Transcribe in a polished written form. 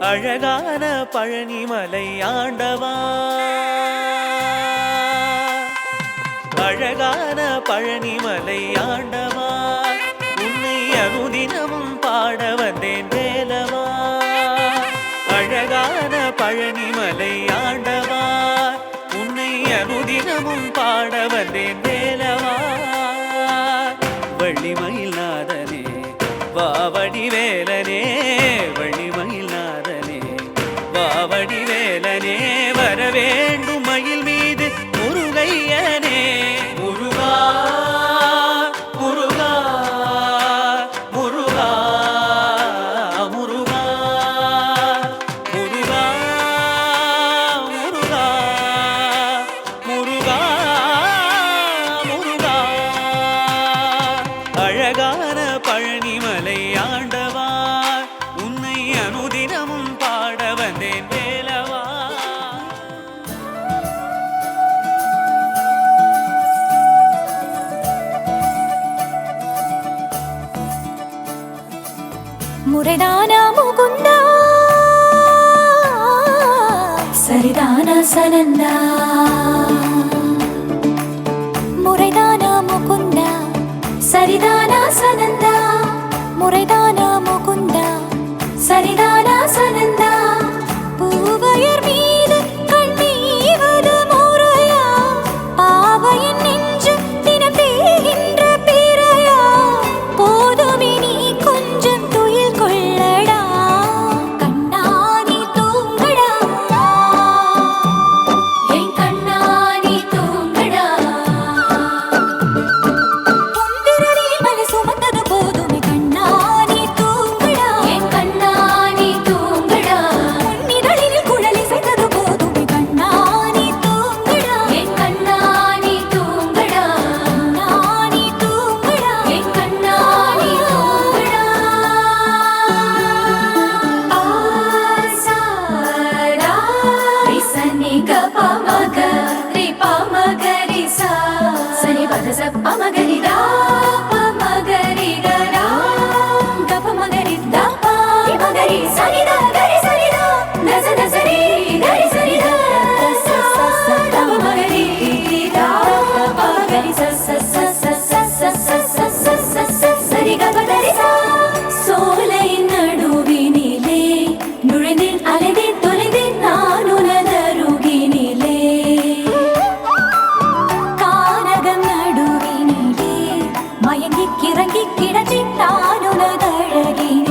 அழகான பழனிமலை ஆண்டவா, அழகான பழனிமலை ஆண்டவா, உன்னை அனுதினமும் பாட வந்தேன் வேலவா. அழகான பழனிமலை ஆண்டவா, உன்னை அனுதினமும் பாட வந்தேன் வேலவா. வள்ளிமயில் நாதனே வாவடி வேலனே, வள்ளிமயில் நாதனே வாவடி வேலனே, வர வேண்டும் மயில் மீது முருகையனே. முருகா முருகா முருகா முருகா முருகா முருகா முருகா முருகா. அழகான பழனிமலை ஆண்டவா, உன்னை அனுதினமும் பாட வந்தேன் வேலவா. முறைதானா முகுந்தா, சரிதானா சனந்தா. முறைதானா முகுந்தா, சரிதானா சனந்தா. முறைதானா முகுந்தா, சரிதானா சனந்தா. பூவையர் மீது கண்ணீவது முறையா, பாவையின் நெஞ்சு தினம் தேகின்ற பிறையா. போதுமே நீ கொஞ்சம் துயில் கொள்ளடா, கண்ணாடி தூங்கடா, என் கண்ணாடி தூங்கடா. பொன்விரலில் மலை சுமந்தது போதுமே கண்ணாடி தூங்கடா, என் கண்ணாடி தூங்கடா. பொன்னிதழில் குழலி செய்தது போதுமே கண்ணாடி தூங்கடா, என் கண்ணாடி தூங்கடா. கண்ணாடி தூங்கடா, என் கண்ணாடி தூங்கடா. ஆசாரா ரிசனி கபமக ரிபமகரிசா சனி பதச பமகரிதா பமகரிகரா கபமகரிதா பமகரி சனிதா கரி சனிதா நச நசரி கரி சனிதா ச பமகரி தா பமகரி ச ச ச ச ச ச ச சரி கபதரிசா. சோலை நடுவினிலே நுழைந்தேன் அலைந்தேன் தொலைந்தேன் நான் உனதருகினிலே. கானகம் நடுவினிலே மயங்கி கிறங்கி கிடந்தேன் நான் உனதழகினிலே.